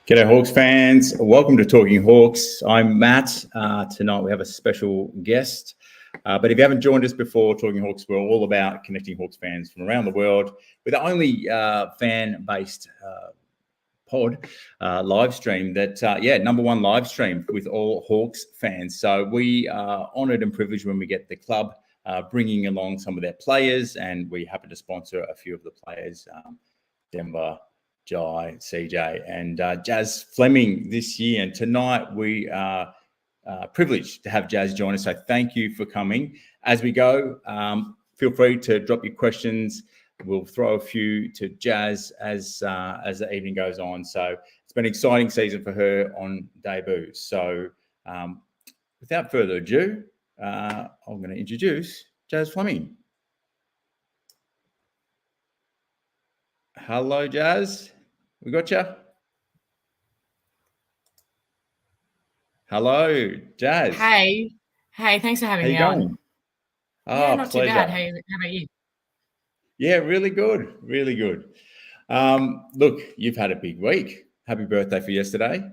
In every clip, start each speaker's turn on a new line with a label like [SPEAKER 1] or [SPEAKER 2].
[SPEAKER 1] G'day Hawks fans, welcome to Talking Hawks. I'm Matt. Tonight we have a special guest. But if you haven't joined us before, Talking Hawks, we're all about connecting Hawks fans from around the world. We're the only fan-based pod live stream that, number one live stream with all Hawks fans. So we are honoured and privileged when we get the club bringing along some of their players, and we happen to sponsor a few of the players, Denver, Jai, CJ, and Jas Fleming this year. And tonight we are privileged to have Jas join us. So thank you for coming. As we go, feel free to drop your questions. We'll throw a few to Jas as the evening goes on. So it's been an exciting season for her on debut. So without further ado, I'm going to introduce Jas Fleming. Hello, Jas. We got you. Hello, Jas.
[SPEAKER 2] Hey, thanks for having me on.
[SPEAKER 1] Oh,
[SPEAKER 2] not
[SPEAKER 1] pleasure.
[SPEAKER 2] too bad. How about you?
[SPEAKER 1] Yeah, really good. Really good. Look, you've had a big week. Happy birthday for yesterday.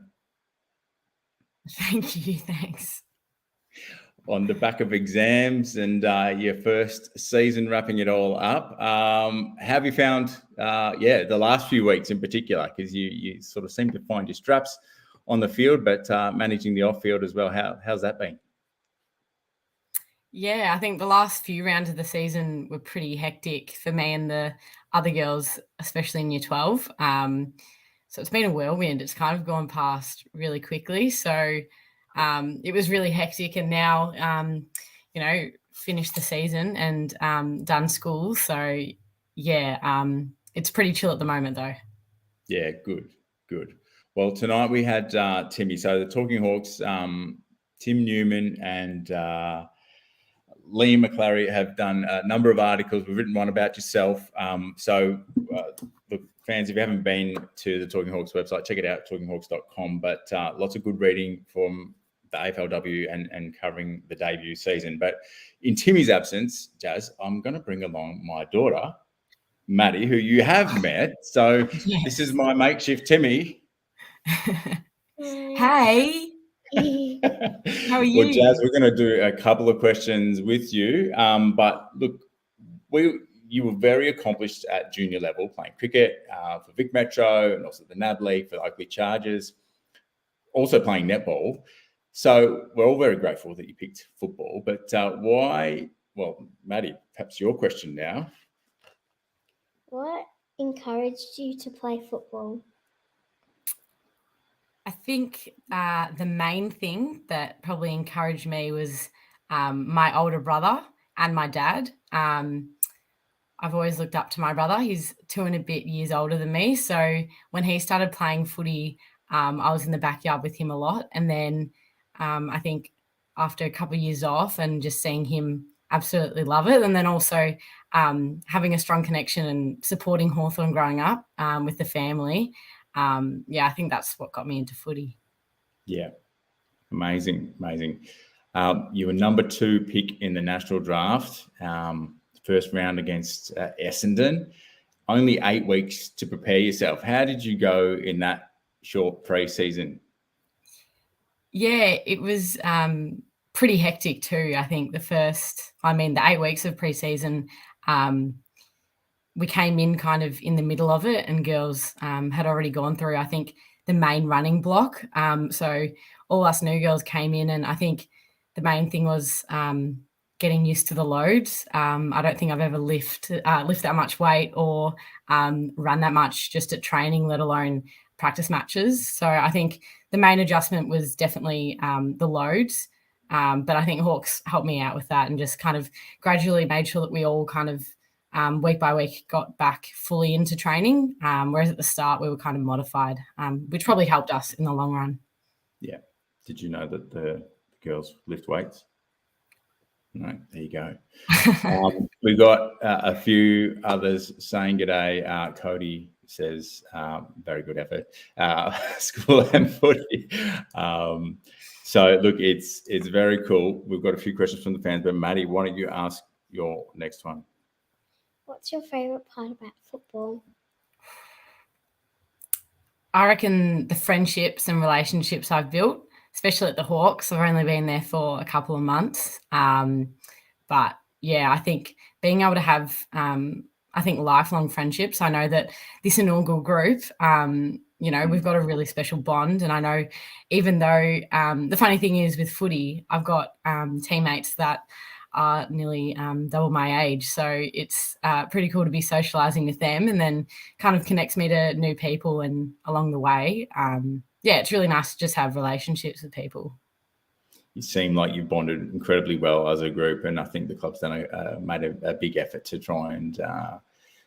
[SPEAKER 2] Thank you. Thanks.
[SPEAKER 1] On the back of exams and your first season wrapping it all up. How have you found, the last few weeks in particular? Because you sort of seem to find your straps on the field, but managing the off-field as well. How's that been?
[SPEAKER 2] Yeah, I think the last few rounds of the season were pretty hectic for me and the other girls, especially in Year 12. So it's been a whirlwind. It's kind of gone past really quickly. So it was really hectic, and now, finished the season and done school. So, it's pretty chill at the moment, though.
[SPEAKER 1] Yeah, good. Well, tonight we had Timmy. So the Talking Hawks, Tim Newman and Liam McClary have done a number of articles. We've written one about yourself. Look, fans, if you haven't been to the Talking Hawks website, check it out, talkinghawks.com. But lots of good reading from the AFLW and covering the debut season. But in Timmy's absence, Jas, I'm going to bring along my daughter, Maddie, who you have met. So
[SPEAKER 2] Yes.
[SPEAKER 1] This is my makeshift Timmy.
[SPEAKER 2] Hey. How are you?
[SPEAKER 1] Well, Jas, we're going to do a couple of questions with you. But look, you were very accomplished at junior level, playing cricket for Vic Metro and also the NAB League for the Oakley Chargers, also playing netball. So we're all very grateful that you picked football. But why? Well, Maddie, perhaps your question now.
[SPEAKER 3] What encouraged you to play football?
[SPEAKER 2] I think the main thing that probably encouraged me was my older brother and my dad. I've always looked up to my brother. He's 2 and a bit years older than me. So when he started playing footy, I was in the backyard with him a lot. And then I think after a couple of years off and just seeing him absolutely love it, and then also having a strong connection and supporting Hawthorn growing up with the family, I think that's what got me into footy.
[SPEAKER 1] Yeah, amazing. You were number 2 pick in the national draft, first round against Essendon. Only 8 weeks to prepare yourself. How did you go in that short pre-season?
[SPEAKER 2] Yeah, it was pretty hectic too. I think the 8 weeks of pre-season, we came in kind of in the middle of it, and girls had already gone through, I think, the main running block. So all us new girls came in, and I think the main thing was getting used to the loads. I don't think I've ever lift that much weight or run that much just at training, let alone practice matches. So I think the main adjustment was definitely the loads. But I think Hawks helped me out with that and just kind of gradually made sure that we all kind of week by week got back fully into training, whereas at the start we were kind of modified, which probably helped us in the long run.
[SPEAKER 1] Yeah. Did you know that the girls lift weights? No, there you go. We've got a few others saying g'day. Cody says, very good effort. School and footy. So look, it's very cool. We've got a few questions from the fans, but Maddie, why don't you ask your next one?
[SPEAKER 3] What's your favourite part about football?
[SPEAKER 2] I reckon the friendships and relationships I've built, especially at the Hawks. I've only been there for a couple of months. But yeah, I think being able to have, I think, lifelong friendships. I know that this inaugural group, we've got a really special bond. And I know even though the funny thing is with footy, I've got teammates that are nearly double my age. So it's pretty cool to be socializing with them, and then kind of connects me to new people and along the way. It's really nice to just have relationships with people.
[SPEAKER 1] You seem like you've bonded incredibly well as a group, and I think the club's done made a big effort to try and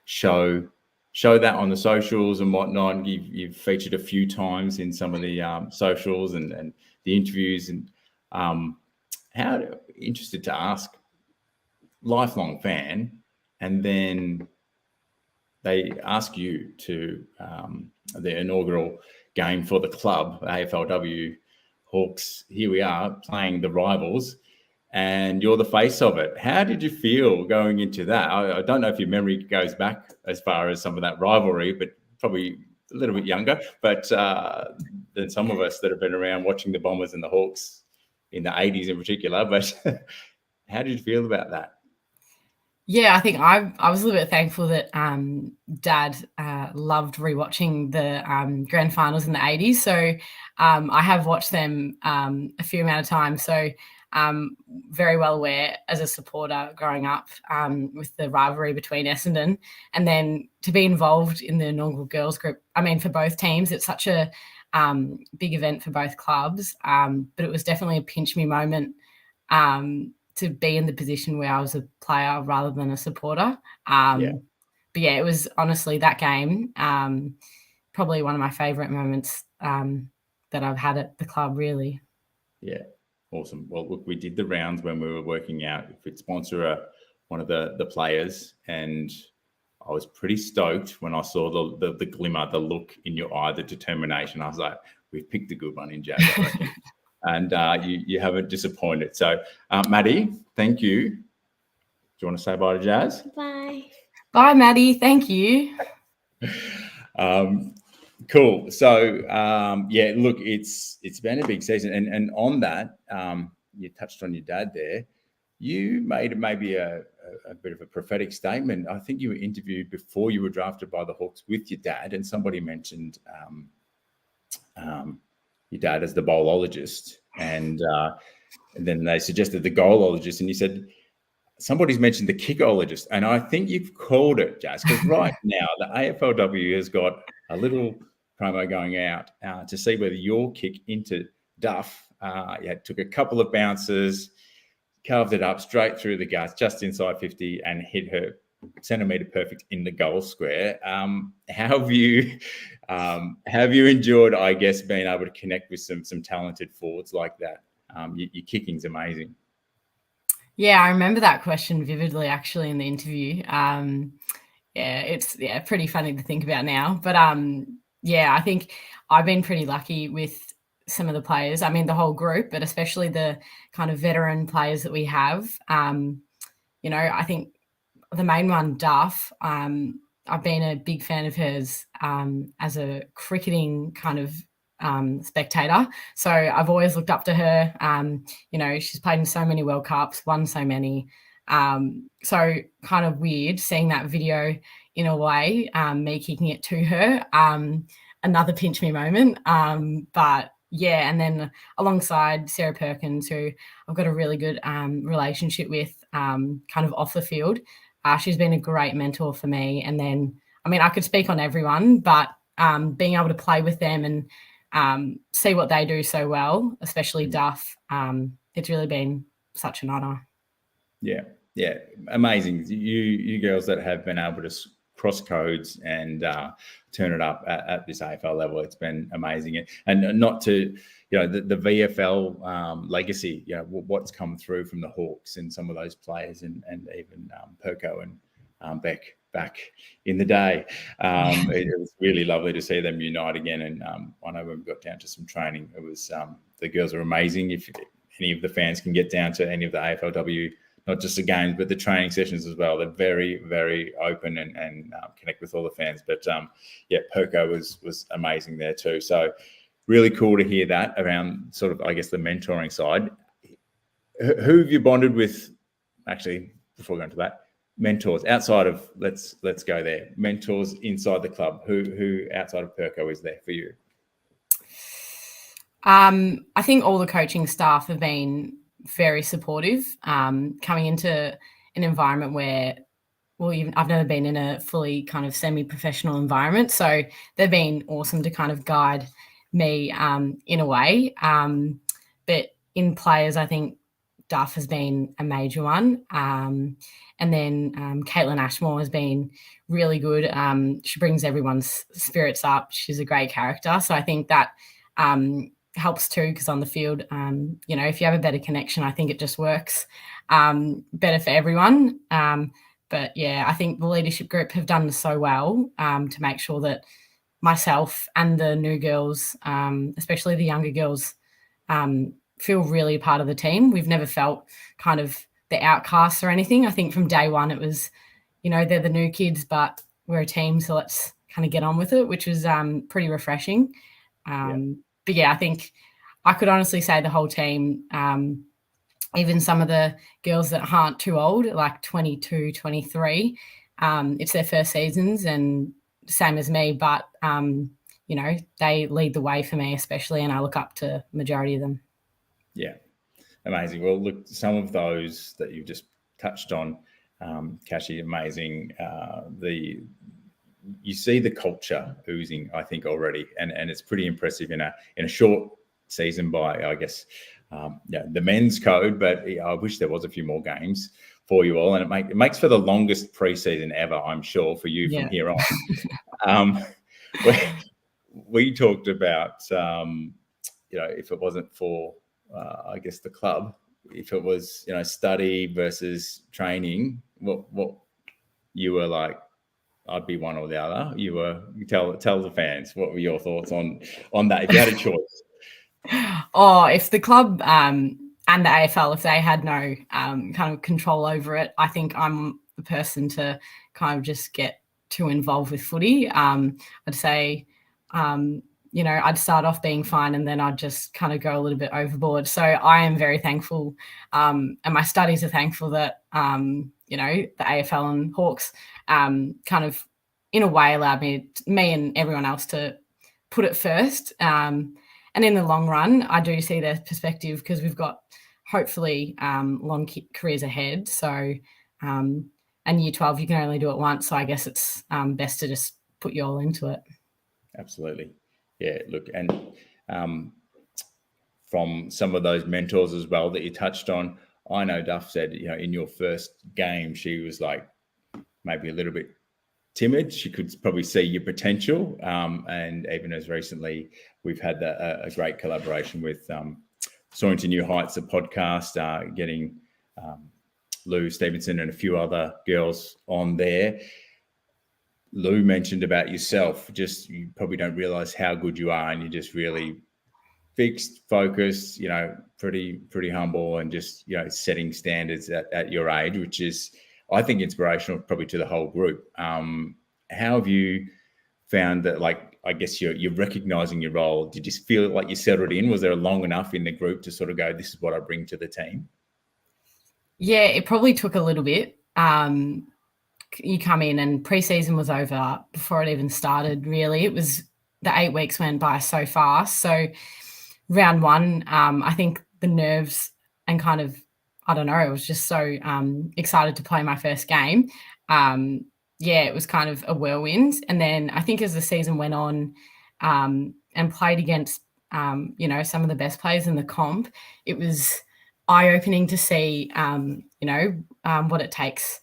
[SPEAKER 1] show that on the socials and whatnot. You've featured a few times in some of the socials and the interviews, and interested to ask, lifelong fan, and then they ask you to the inaugural game for the club, AFLW Hawks. Here we are playing the rivals, and you're the face of it. How did you feel going into that? I don't know if your memory goes back as far as some of that rivalry, but probably a little bit younger, but than some of us that have been around watching the Bombers and the Hawks in the 80s in particular. But how did you feel about that?
[SPEAKER 2] Yeah, I think I was a little bit thankful that Dad loved rewatching the grand finals in the 80s. So I have watched them a few amount of times. So very well aware as a supporter growing up with the rivalry between Essendon, and then to be involved in the inaugural girls group. I mean, for both teams, it's such a big event for both clubs, but it was definitely a pinch me moment to be in the position where I was a player rather than a supporter. But yeah, it was honestly that game, probably one of my favourite moments that I've had at the club, really.
[SPEAKER 1] Yeah, awesome. Well, look, we did the rounds when we were working out if we'd sponsor one of the players, and I was pretty stoked when I saw the glimmer, the look in your eye, the determination. I was like, we've picked a good one in Jas, I reckon. And you haven't disappointed. So, Maddie, thank you. Do you want to say bye to Jas?
[SPEAKER 3] Bye.
[SPEAKER 2] Bye, Maddie. Thank you.
[SPEAKER 1] Cool. So, look, it's been a big season. And on that, you touched on your dad there. You made maybe a bit of a prophetic statement. I think you were interviewed before you were drafted by the Hawks with your dad, and somebody mentioned your dad as the bowlologist, and then they suggested the goalologist, and you said somebody's mentioned the kickologist, and I think you've called it, Jas, because right now the AFLW has got a little promo going out to see whether your kick into Duff took a couple of bounces, carved it up straight through the guts, just inside 50, and hit her centimetre perfect in the goal square. How have you enjoyed, I guess, being able to connect with some talented forwards like that? Your kicking's amazing.
[SPEAKER 2] Yeah, I remember that question vividly, actually, in the interview. It's pretty funny to think about now. But I think I've been pretty lucky with some of the players. I mean, the whole group, but especially the kind of veteran players that we have. I think the main one, Duff, I've been a big fan of hers as a cricketing kind of spectator. So I've always looked up to her. She's played in so many World Cups, won so many. So kind of weird seeing that video in a way, me kicking it to her. Another pinch me moment. But yeah, and then alongside Sarah Perkins, who I've got a really good relationship with kind of off the field. She's been a great mentor for me. And then, I mean, I could speak on everyone, but being able to play with them and see what they do so well, especially Duff, it's really been such an honour.
[SPEAKER 1] Yeah, amazing. You girls that have been able to cross codes and turn it up at this AFL level, it's been amazing. And not to, the VFL legacy, what's come through from the Hawks and some of those players and even Perko and Beck back in the day. It was really lovely to see them unite again. And I know when we got down to some training, it was the girls are amazing. If any of the fans can get down to any of the AFLW not just the games, but the training sessions as well. They're very, very open and connect with all the fans. But yeah, Perko was amazing there too. So really cool to hear that around sort of, I guess, the mentoring side. Who have you bonded with? Actually, before going to that, mentors outside of let's go there. Mentors inside the club. Who outside of Perko is there for you?
[SPEAKER 2] I think all the coaching staff have been very supportive. Coming into an environment where, I've never been in a fully kind of semi-professional environment, so they've been awesome to kind of guide me in a way. But in players, I think Duff has been a major one. And then Caitlin Ashmore has been really good. She brings everyone's spirits up. She's a great character. So I think that helps too, because on the field, if you have a better connection, I think it just works better for everyone. But yeah, I think the leadership group have done so well to make sure that myself and the new girls, especially the younger girls, feel really part of the team. We've never felt kind of the outcasts or anything. I think from day one it was, they're the new kids, but we're a team, so let's kind of get on with it, which was pretty refreshing. But yeah, I think I could honestly say the whole team, even some of the girls that aren't too old, like 22, 23, it's their first seasons and same as me, but, they lead the way for me especially, and I look up to the majority of them.
[SPEAKER 1] Yeah, amazing. Well, look, some of those that you've just touched on, Kashi, amazing. You see the culture oozing, I think, already, and it's pretty impressive in a short season by, I guess, the men's code. But I wish there was a few more games for you all, and it makes for the longest preseason ever, I'm sure, for you from here on. We talked about, if it wasn't for I guess the club, if it was study versus training, what you were like, I'd be one or the other. You tell the fans, what were your thoughts on that if you had a choice?
[SPEAKER 2] Oh, if the club and the AFL, if they had no kind of control over it, I think I'm the person to kind of just get too involved with footy. I'd say I'd start off being fine and then I'd just kind of go a little bit overboard. So I am very thankful, and my studies are thankful that, the AFL and Hawks kind of, in a way, allowed me and everyone else to put it first. And in the long run, I do see their perspective because we've got hopefully long careers ahead. So, and year 12, you can only do it once. So I guess it's best to just put you all into it.
[SPEAKER 1] Absolutely. Yeah, look, and from some of those mentors as well that you touched on, I know Duff said, in your first game, she was like maybe a little bit timid. She could probably see your potential. And even as recently, we've had a great collaboration with Soaring to New Heights, a podcast, getting Lou Stevenson and a few other girls on there. Lou mentioned about yourself, just you probably don't realize how good you are, and you're just really fixed, focused, pretty humble, and just, setting standards at your age, which is, I think, inspirational probably to the whole group. How have you found that, like, I guess you're recognizing your role? Did you feel like you settled in? Was there long enough in the group to sort of go, this is what I bring to the team?
[SPEAKER 2] Yeah, it probably took a little bit. You come in and pre-season was over before it even started, really. It was, the 8 weeks went by so fast. So round one, I think the nerves and kind of, I don't know, I was just so excited to play my first game. It was kind of a whirlwind. And then I think as the season went on and played against, some of the best players in the comp, it was eye-opening to see, what it takes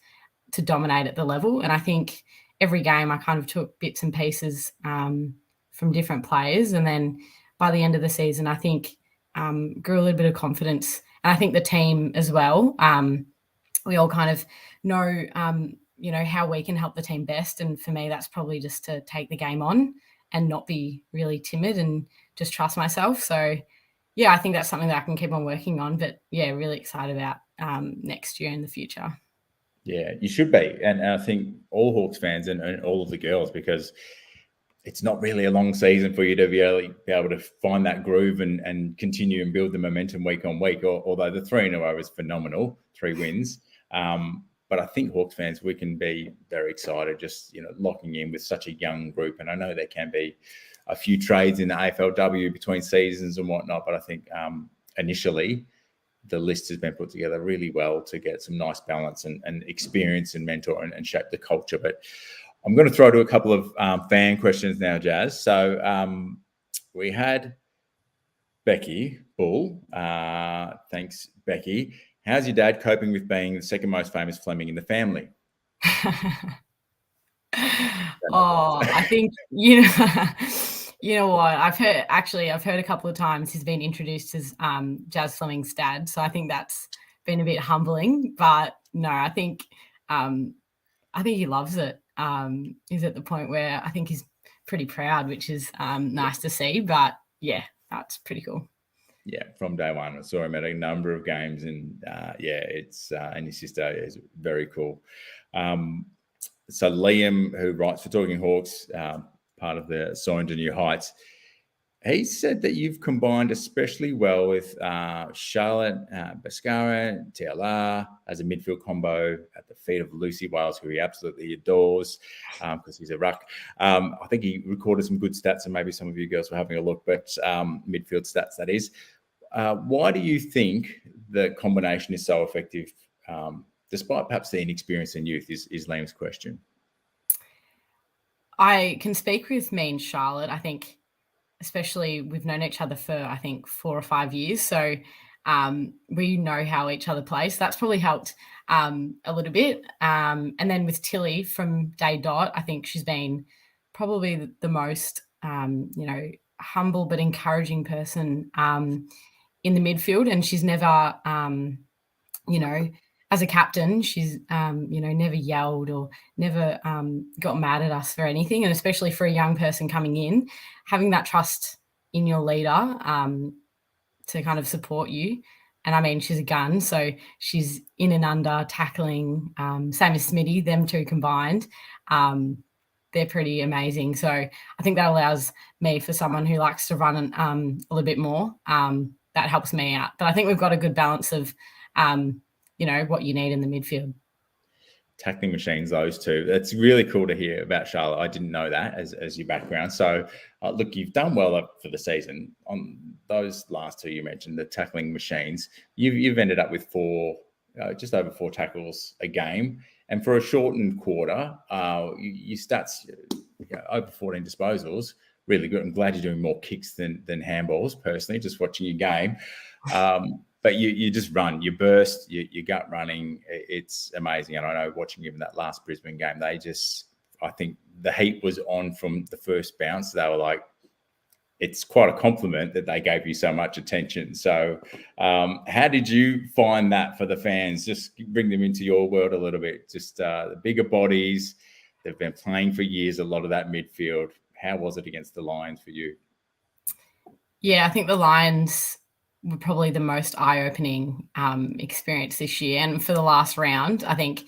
[SPEAKER 2] to dominate at the level. And I think every game I kind of took bits and pieces from different players. And then by the end of the season, I think grew a little bit of confidence. And I think the team as well, we all kind of know, how we can help the team best. And for me, that's probably just to take the game on and not be really timid and just trust myself. So, yeah, I think that's something that I can keep on working on. But, yeah, really excited about next year in the future.
[SPEAKER 1] Yeah, you should be. And I think all Hawks fans and all of the girls, because it's not really a long season for you to be able to find that groove and continue and build the momentum week on week. Although the 3 in a row is phenomenal, 3 wins. But I think Hawks fans, we can be very excited just, locking in with such a young group. And I know there can be a few trades in the AFLW between seasons and whatnot, but I think initially the list has been put together really well to get some nice balance and experience and mentor and shape the culture. But I'm going to throw to a couple of fan questions now, Jas. So we had Becky Bull. Thanks, Becky. How's your dad coping with being the second most famous Fleming in the family?
[SPEAKER 2] I think, you know what? I've heard a couple of times he's been introduced as Jas Fleming's dad. So I think that's been a bit humbling. But no, I think he loves it. He's at the point where I think he's pretty proud, which is nice to see. But yeah, that's pretty cool.
[SPEAKER 1] Yeah, from day one, I saw him at a number of games, and it's and his sister is very cool. So Liam, who writes for Talking Hawks, part of the Soaring to New Heights, he said that you've combined especially well with Charlotte Bascara, TLR as a midfield combo at the feet of Lucy Wales, who he absolutely adores because he's a ruck. I think he recorded some good stats, and maybe some of you girls were having a look, but midfield stats, that is. Why do you think the combination is so effective, despite perhaps the inexperience in youth, is Liam's question.
[SPEAKER 2] I can speak with me and Charlotte. I think especially we've known each other for, 4 or 5 years. So we know how each other plays. So that's probably helped a little bit. And then with Tilly from day dot, I think she's been probably the most, humble but encouraging person in the midfield. And she's never, as a captain, she's, never yelled or never got mad at us for anything. And especially for a young person coming in, having that trust in your leader to kind of support you. And I mean, she's a gun, so she's in and under tackling, same as Smitty, them two combined. They're pretty amazing. So I think that allows me, for someone who likes to run a little bit more, that helps me out. But I think we've got a good balance of, what you need in the midfield.
[SPEAKER 1] Tackling machines, those two. That's really cool to hear about Charlotte. I didn't know that as your background. So, look, you've done well up for the season. On those last two you mentioned, the tackling machines, you've ended up with just over 4 tackles a game. And for a shortened quarter, your stats, over 14 disposals, really good. I'm glad you're doing more kicks than handballs, personally, just watching your game. But you just run, you burst, you gut running. It's amazing. And I know watching even that last Brisbane game, I think the heat was on from the first bounce. They were like, it's quite a compliment that they gave you so much attention. So how did you find that for the fans? Just bring them into your world a little bit. Just the bigger bodies, they've been playing for years, a lot of that midfield. How was it against the Lions for you?
[SPEAKER 2] Yeah, I think the Lions were probably the most eye-opening experience this year. And for the last round, I think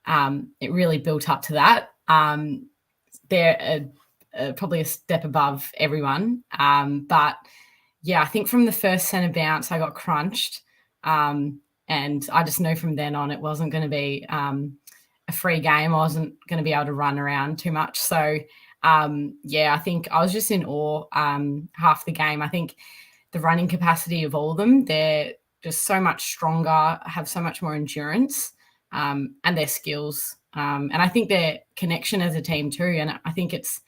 [SPEAKER 2] it really built up to that. They're probably a step above everyone. But, yeah, I think from the first centre bounce, I got crunched. And I just knew from then on it wasn't going to be a free game. I wasn't going to be able to run around too much. So, I think I was just in awe half the game. I think the running capacity of all of them, they're just so much stronger, have so much more endurance, and their skills. And I think their connection as a team too. And I think it's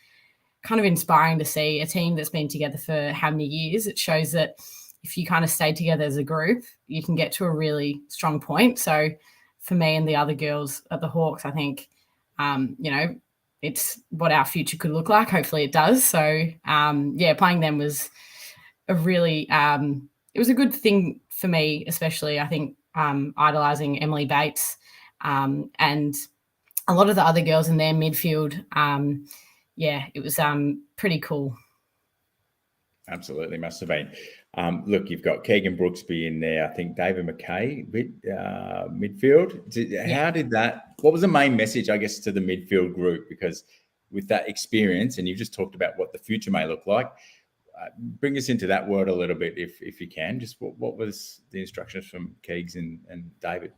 [SPEAKER 2] kind of inspiring to see a team that's been together for how many years. It shows that if you kind of stay together as a group, you can get to a really strong point. So for me and the other girls at the Hawks, I think, it's what our future could look like. Hopefully it does. So, playing them was a really, it was a good thing for me, especially, I think, idolising Emily Bates and a lot of the other girls in their midfield. It was pretty cool.
[SPEAKER 1] Absolutely, must have been. Look, you've got Keegan Brooksby in there. I think David McKay, midfield. How did that? What was the main message, I guess, to the midfield group? Because with that experience, and you've just talked about what the future may look like, bring us into that word a little bit, if you can. Just what was the instructions from Keegs and David?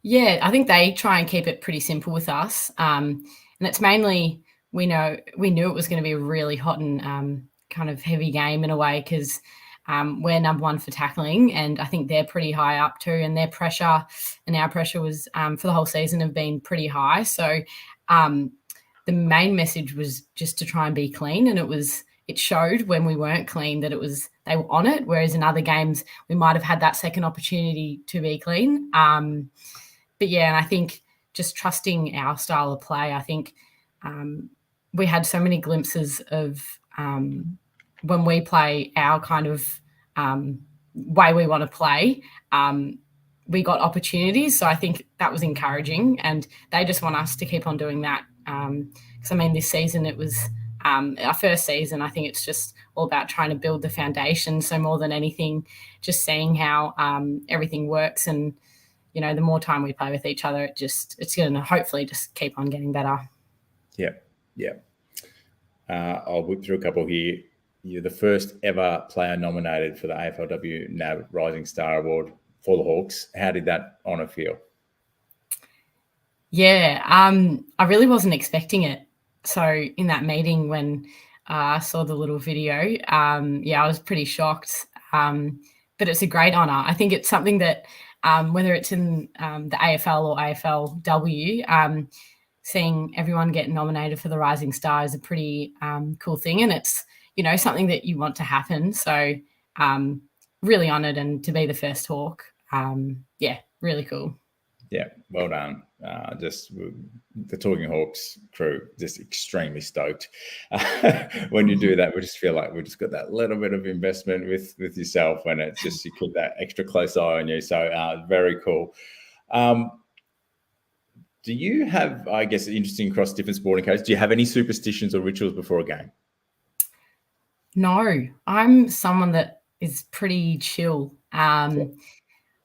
[SPEAKER 2] Yeah, I think they try and keep it pretty simple with us, and it's mainly we knew it was going to be a really hot and kind of heavy game in a way because we're number one for tackling, and I think they're pretty high up too, and their pressure and our pressure was for the whole season have been pretty high. So the main message was just to try and be clean, and it showed when we weren't clean that they were on it, whereas in other games we might have had that second opportunity to be clean. But yeah, and I think just trusting our style of play, I think we had so many glimpses of when we play our kind of way we want to play, we got opportunities. So I think that was encouraging, and they just want us to keep on doing that. Because I mean, this season it was our first season. I think it's just all about trying to build the foundation. So more than anything, just seeing how everything works, and you know, the more time we play with each other, it's going to hopefully just keep on getting better.
[SPEAKER 1] Yeah. I'll whip through a couple here. You're the first ever player nominated for the AFLW NAB Rising Star Award for the Hawks. How did that honour feel?
[SPEAKER 2] Yeah, I really wasn't expecting it. So in that meeting when I saw the little video, I was pretty shocked. But it's a great honour. I think it's something that whether it's in the AFL or AFLW, seeing everyone get nominated for the Rising Star is a pretty cool thing, and it's, you know, something that you want to happen. So really honoured, and to be the first Hawk, really cool.
[SPEAKER 1] Yeah, well done. Just the Talking Hawks crew, just extremely stoked. When you do that, we just feel like we just got that little bit of investment with yourself, and it's just you keep that extra close eye on you. So very cool. Do you have, I guess, interesting across different sporting codes, do you have any superstitions or rituals before a game?
[SPEAKER 2] No, I'm someone that is pretty chill. I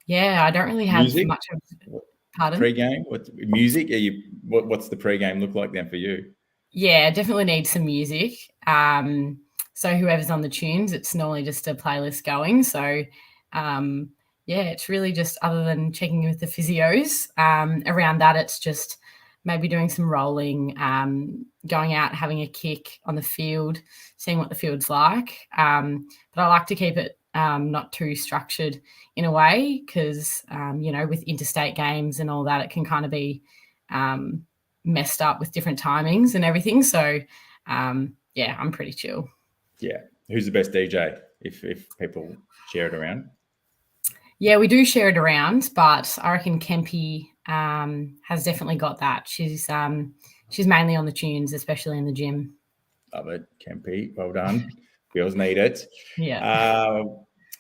[SPEAKER 2] don't really have
[SPEAKER 1] Music?
[SPEAKER 2] much of. Pardon?
[SPEAKER 1] Pre-game? What music? What's the pre-game look like then for you?
[SPEAKER 2] Yeah, definitely need some music. So whoever's on the tunes, it's normally just a playlist going. So it's really just, other than checking with the physios, around that it's just maybe doing some rolling, going out, having a kick on the field, seeing what the field's like. But I like to keep it not too structured in a way because, with interstate games and all that, it can kind of be messed up with different timings and everything. So, I'm pretty chill.
[SPEAKER 1] Yeah. Who's the best DJ if people share it around?
[SPEAKER 2] Yeah, we do share it around, but I reckon Kempy has definitely got that. She's mainly on the tunes, especially in the gym.
[SPEAKER 1] Love it, Kempy. Well done. Girls need it.
[SPEAKER 2] Yeah.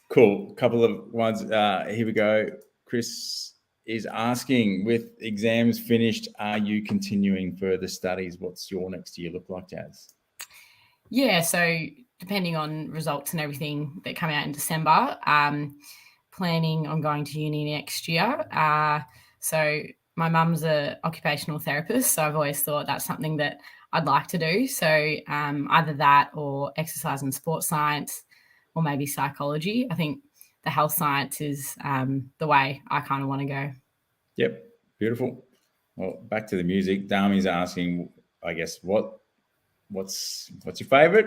[SPEAKER 1] Cool. Couple of ones. Here we go. Chris is asking, with exams finished, are you continuing further studies? What's your next year look like, Jas?
[SPEAKER 2] Yeah, so depending on results and everything that come out in December, planning on going to uni next year. So my mum's an occupational therapist, so I've always thought that's something that I'd like to do. So either that or exercise and sports science, or maybe psychology. I think the health science is the way I kind of want to go.
[SPEAKER 1] Yep, beautiful. Well, back to the music. Dami's asking, I guess, what's your favourite?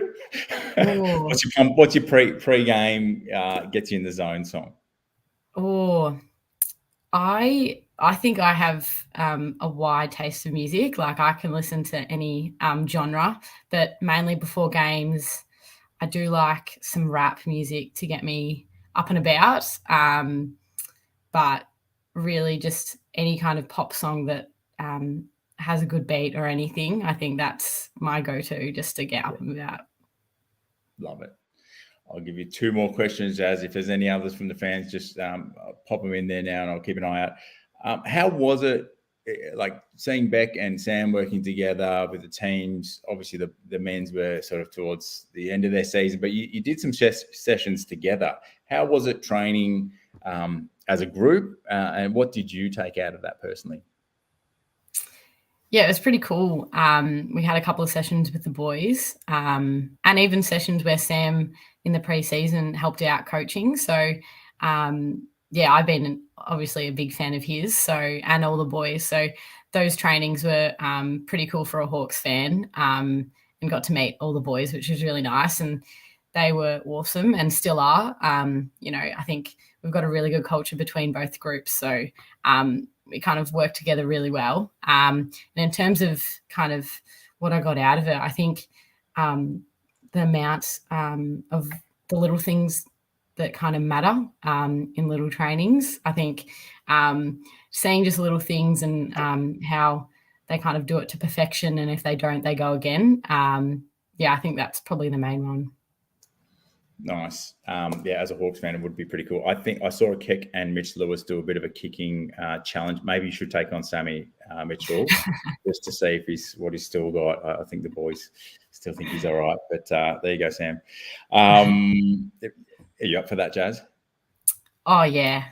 [SPEAKER 1] What's your pre-game gets you in the zone song?
[SPEAKER 2] Oh, I think I have a wide taste of music. Like I can listen to any genre, but mainly before games, I do like some rap music to get me up and about. But really just any kind of pop song that has a good beat or anything, I think that's my go-to just to get up and about.
[SPEAKER 1] Love it. I'll give you two more questions, Jas. If there's any others from the fans, just pop them in there now and I'll keep an eye out. How was it like seeing Beck and Sam working together with the teams. Obviously, the men's were sort of towards the end of their season, but you did some sessions together. How was it training as a group, and what did you take out of that personally?
[SPEAKER 2] Yeah, it was pretty cool. We had a couple of sessions with the boys, and even sessions where Sam in the pre-season helped out coaching. So, yeah, I've been obviously a big fan of his. So, and all the boys. So those trainings were pretty cool for a Hawks fan, and got to meet all the boys, which was really nice. And they were awesome and still are. I think we've got a really good culture between both groups. So, we kind of work together really well. And in terms of kind of what I got out of it, I think the amount of the little things that kind of matter in little trainings. I think seeing just little things and how they kind of do it to perfection, and if they don't, they go again. I think that's probably the main one.
[SPEAKER 1] Nice. As a Hawks fan, it would be pretty cool. I think I saw Keck and Mitch Lewis do a bit of a kicking challenge. Maybe you should take on Sammy Mitchell just to see if what he's still got. I think the boys still think he's all right. But there you go, Sam. Are you up for that, Jas?
[SPEAKER 2] Oh, yeah.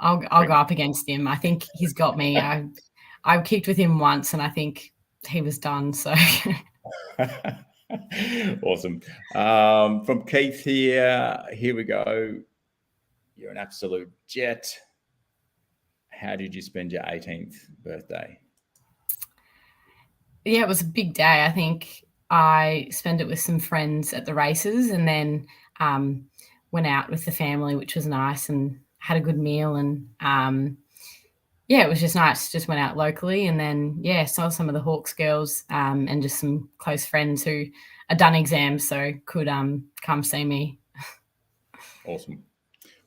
[SPEAKER 2] I'll go up against him. I think he's got me. I kicked with him once, and I think he was done. So...
[SPEAKER 1] Awesome. From Keith here we go. You're an absolute jet. How did you spend your 18th birthday?
[SPEAKER 2] Yeah, it was a big day. I think I spent it with some friends at the races, and then went out with the family, which was nice, and had a good meal. And it was just nice. Just went out locally, and then saw some of the Hawks girls and just some close friends who are done exams, so could come see me.
[SPEAKER 1] Awesome.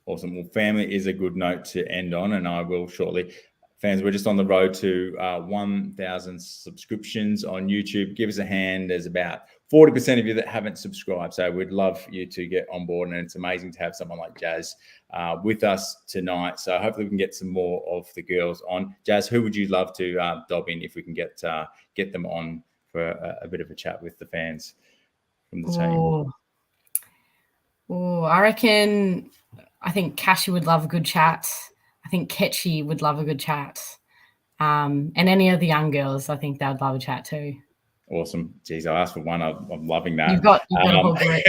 [SPEAKER 1] Well, family is a good note to end on, and I will shortly. Fans, we're just on the road to 1,000 subscriptions on YouTube. Give us a hand. There's about 40% of you that haven't subscribed. So we'd love you to get on board. And it's amazing to have someone like Jas with us tonight. So hopefully we can get some more of the girls on. Jas, who would you love to dob in if we can get them on for a bit of a chat with the fans from the team?
[SPEAKER 2] I think Cassie would love a good chat. I think Ketchy would love a good chat. And any of the young girls, I think they would love a chat too.
[SPEAKER 1] Awesome. Geez, I asked for one. I'm loving that.
[SPEAKER 2] You've got a whole group.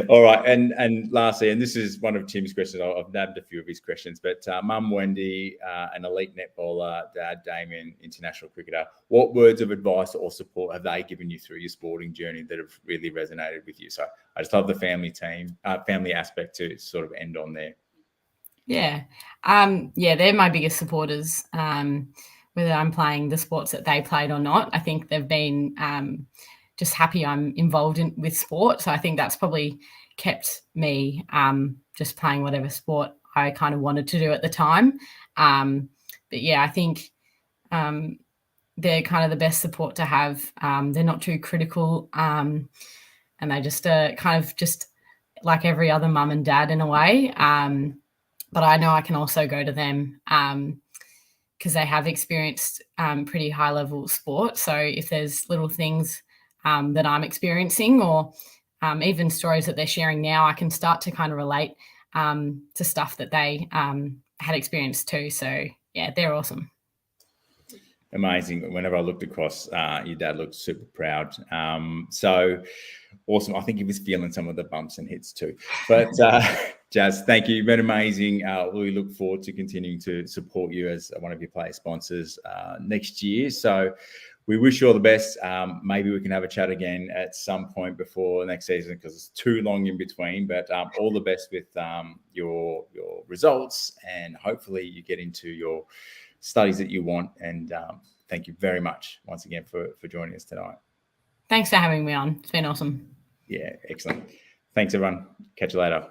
[SPEAKER 1] All right. And lastly, and this is one of Tim's questions. I've nabbed a few of his questions, but Mum Wendy, an elite netballer, Dad Damien, international cricketer, what words of advice or support have they given you through your sporting journey that have really resonated with you? So I just love the family aspect to sort of end on there.
[SPEAKER 2] Yeah. They're my biggest supporters. Whether I'm playing the sports that they played or not, I think they've been just happy I'm involved with sport. So I think that's probably kept me just playing whatever sport I kind of wanted to do at the time. I think they're kind of the best support to have. They're not too critical, and they just kind of just like every other mum and dad in a way. But I know I can also go to them because they have experienced pretty high-level sport. So if there's little things that I'm experiencing or even stories that they're sharing now, I can start to kind of relate to stuff that they had experienced too. So, yeah, they're awesome.
[SPEAKER 1] Amazing. Whenever I looked across, your dad looked super proud. So awesome. I think he was feeling some of the bumps and hits too. But Jas, thank you. You've been amazing. We look forward to continuing to support you as one of your player sponsors next year. So we wish you all the best. Maybe we can have a chat again at some point before next season because it's too long in between. But all the best with your results, and hopefully you get into your studies that you want. And thank you very much once again for joining us tonight.
[SPEAKER 2] Thanks for having me on. It's been awesome.
[SPEAKER 1] Yeah, excellent. Thanks, everyone. Catch you later.